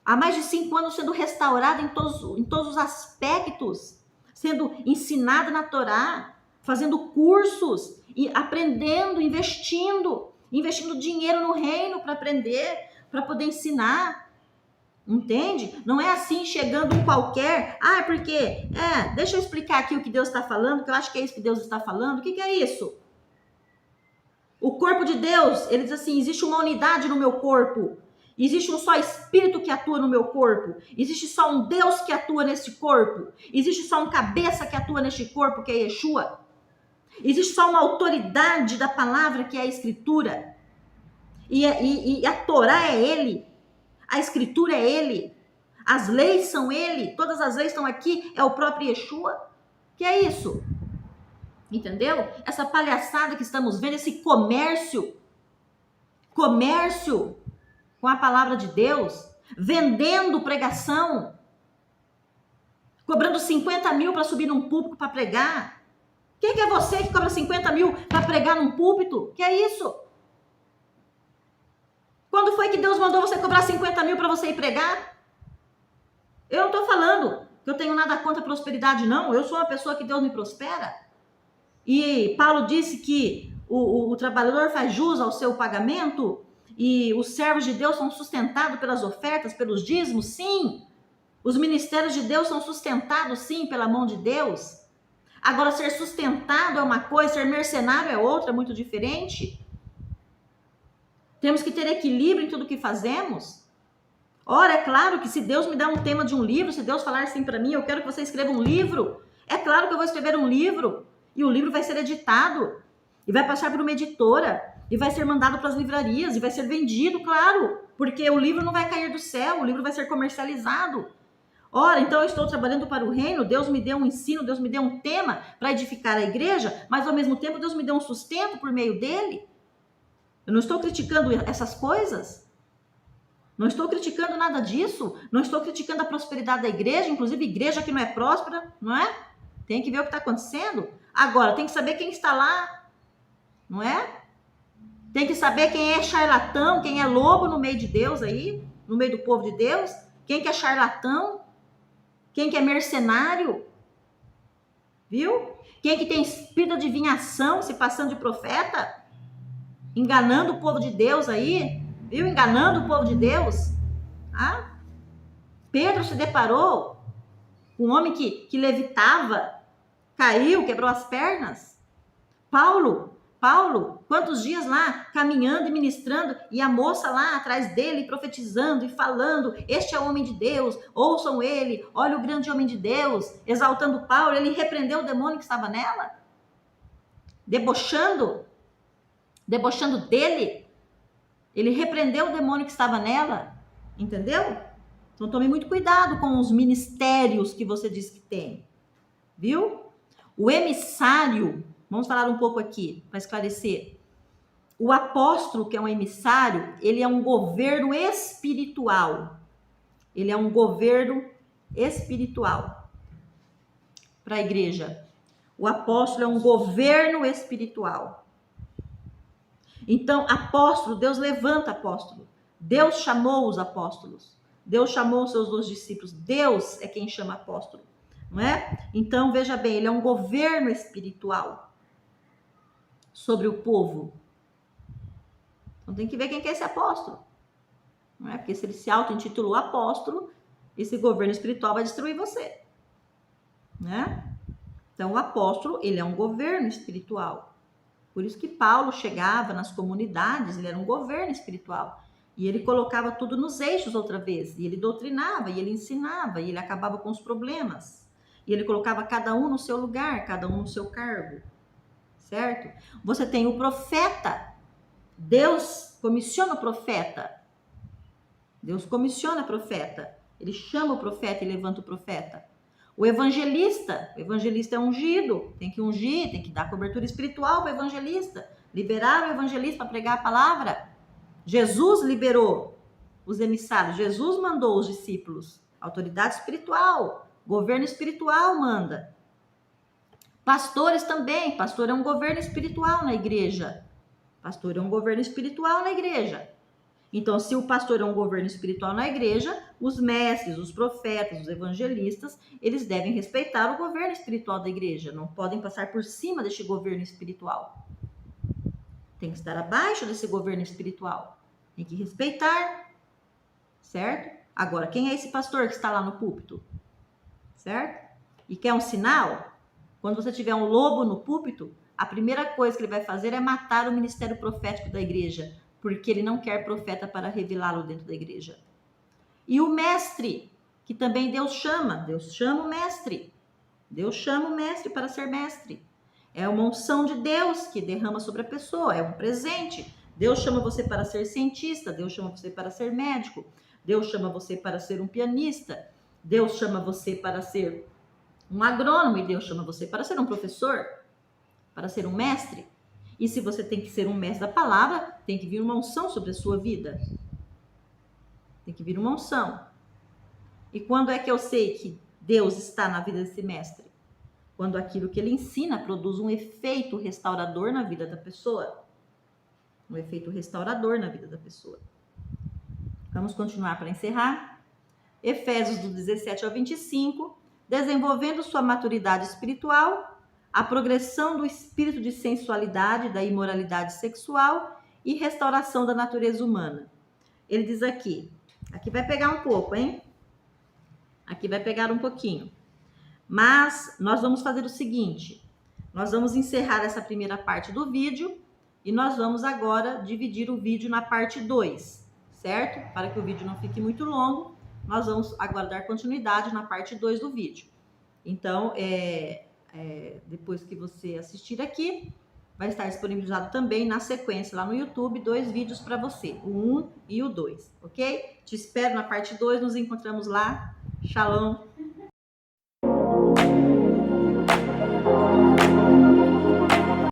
A: Há mais de 5 anos sendo restaurada em todos os aspectos, sendo ensinada na Torá, fazendo cursos, e aprendendo, investindo dinheiro no reino para aprender, para poder ensinar. Entende? Não é assim chegando um qualquer, deixa eu explicar aqui o que Deus está falando, que eu acho que é isso que Deus está falando. O que é isso? O corpo de Deus, ele diz assim, existe uma unidade no meu corpo, existe um só Espírito que atua no meu corpo, existe só um Deus que atua nesse corpo, existe só um cabeça que atua neste corpo, que é Yeshua. Existe só uma autoridade da palavra, que é a Escritura. E a Torá é Ele. A Escritura é Ele. As leis são Ele. Todas as leis estão aqui. É o próprio Yeshua. Que é isso? Entendeu? Essa palhaçada que estamos vendo, esse comércio com a palavra de Deus, vendendo pregação, cobrando 50 mil para subir num púlpito para pregar. Quem que é você que cobra 50 mil para pregar num púlpito? Que é isso? Quando foi que Deus mandou você cobrar 50 mil para você ir pregar? Eu não estou falando que eu tenho nada contra a prosperidade, não. Eu sou uma pessoa que Deus me prospera. E Paulo disse que o trabalhador faz jus ao seu pagamento, e os servos de Deus são sustentados pelas ofertas, pelos dízimos, sim. Os ministérios de Deus são sustentados, sim, pela mão de Deus. Agora, ser sustentado é uma coisa, ser mercenário é outra, muito diferente. Temos que ter equilíbrio em tudo que fazemos. Ora, é claro que se Deus me dá um tema de um livro, se Deus falar assim para mim, eu quero que você escreva um livro, é claro que eu vou escrever um livro, e o livro vai ser editado, e vai passar por uma editora, e vai ser mandado para as livrarias, e vai ser vendido, claro, porque o livro não vai cair do céu, o livro vai ser comercializado. Ora, então eu estou trabalhando para o reino, Deus me deu um ensino, Deus me deu um tema para edificar a igreja, mas ao mesmo tempo Deus me deu um sustento por meio dele. Eu não estou criticando essas coisas. Não estou criticando nada disso. Não estou criticando a prosperidade da igreja, inclusive igreja que não é próspera, não é? Tem que ver o que está acontecendo. Agora, tem que saber quem está lá, não é? Tem que saber quem é charlatão, quem é lobo no meio de Deus aí, no meio do povo de Deus. Quem que é charlatão, quem que é mercenário, viu? Quem que tem espírito de adivinhação, se passando de profeta, enganando o povo de Deus aí, viu? Enganando o povo de Deus. Ah? Pedro se deparou com um homem que levitava, caiu, quebrou as pernas. Paulo, quantos dias lá caminhando e ministrando, e a moça lá atrás dele profetizando e falando, este é o homem de Deus, ouçam ele, olha o grande homem de Deus, exaltando Paulo. Ele repreendeu o demônio que estava nela, debochando dele. Ele repreendeu o demônio que estava nela, entendeu? Então tome muito cuidado com os ministérios que você diz que tem, viu? O emissário, vamos falar um pouco aqui para esclarecer. O apóstolo, que é um emissário, ele é um governo espiritual. Ele é um governo espiritual para a igreja. O apóstolo é um governo espiritual. Então, apóstolo, Deus levanta apóstolo. Deus chamou os apóstolos. Deus chamou os seus 12 discípulos. Deus é quem chama apóstolo, não é? Então, veja bem, ele é um governo espiritual sobre o povo. Então, tem que ver quem que é esse apóstolo, não é? Porque se ele se auto-intitulou apóstolo, esse governo espiritual vai destruir você, né? Então, o apóstolo, ele é um governo espiritual. Por isso que Paulo chegava nas comunidades, ele era um governo espiritual. E ele colocava tudo nos eixos outra vez. E ele doutrinava, e ele ensinava, e ele acabava com os problemas. E ele colocava cada um no seu lugar, cada um no seu cargo. Certo? Você tem o profeta. Deus comissiona o profeta. Deus comissiona o profeta. Ele chama o profeta e levanta o profeta. O evangelista é ungido, tem que ungir, tem que dar cobertura espiritual para o evangelista, liberar o evangelista para pregar a palavra. Jesus liberou os emissários, Jesus mandou os discípulos, autoridade espiritual, governo espiritual manda. Pastores também, pastor é um governo espiritual na igreja. Pastor é um governo espiritual na igreja. Então, se o pastor é um governo espiritual na igreja, os mestres, os profetas, os evangelistas, eles devem respeitar o governo espiritual da igreja. Não podem passar por cima deste governo espiritual. Tem que estar abaixo desse governo espiritual. Tem que respeitar, certo? Agora, quem é esse pastor que está lá no púlpito? Certo? E quer um sinal? Quando você tiver um lobo no púlpito, a primeira coisa que ele vai fazer é matar o ministério profético da igreja, porque ele não quer profeta para revelá-lo dentro da igreja. E o mestre, que também Deus chama o mestre. Deus chama o mestre para ser mestre. É uma unção de Deus que derrama sobre a pessoa, é um presente. Deus chama você para ser cientista, Deus chama você para ser médico, Deus chama você para ser um pianista, Deus chama você para ser um agrônomo e Deus chama você para ser um professor, para ser um mestre. E se você tem que ser um mestre da palavra, tem que vir uma unção sobre a sua vida. Tem que vir uma unção. E quando é que eu sei que Deus está na vida desse mestre? Quando aquilo que ele ensina produz um efeito restaurador na vida da pessoa. Um efeito restaurador na vida da pessoa. Vamos continuar para encerrar. Efésios do 17 ao 25. Desenvolvendo sua maturidade espiritual, a progressão do espírito de sensualidade, da imoralidade sexual e restauração da natureza humana. Ele diz aqui vai pegar um pouco, hein? Aqui vai pegar um pouquinho. Mas nós vamos fazer o seguinte, nós vamos encerrar essa primeira parte do vídeo e nós vamos agora dividir o vídeo na parte 2, certo? Para que o vídeo não fique muito longo, nós vamos agora dar continuidade na parte 2 do vídeo. Então, depois que você assistir aqui, vai estar disponibilizado também na sequência lá no YouTube 2 vídeos para você, o 1 e o 2, ok? Te espero na parte 2, nos encontramos lá. Shalom!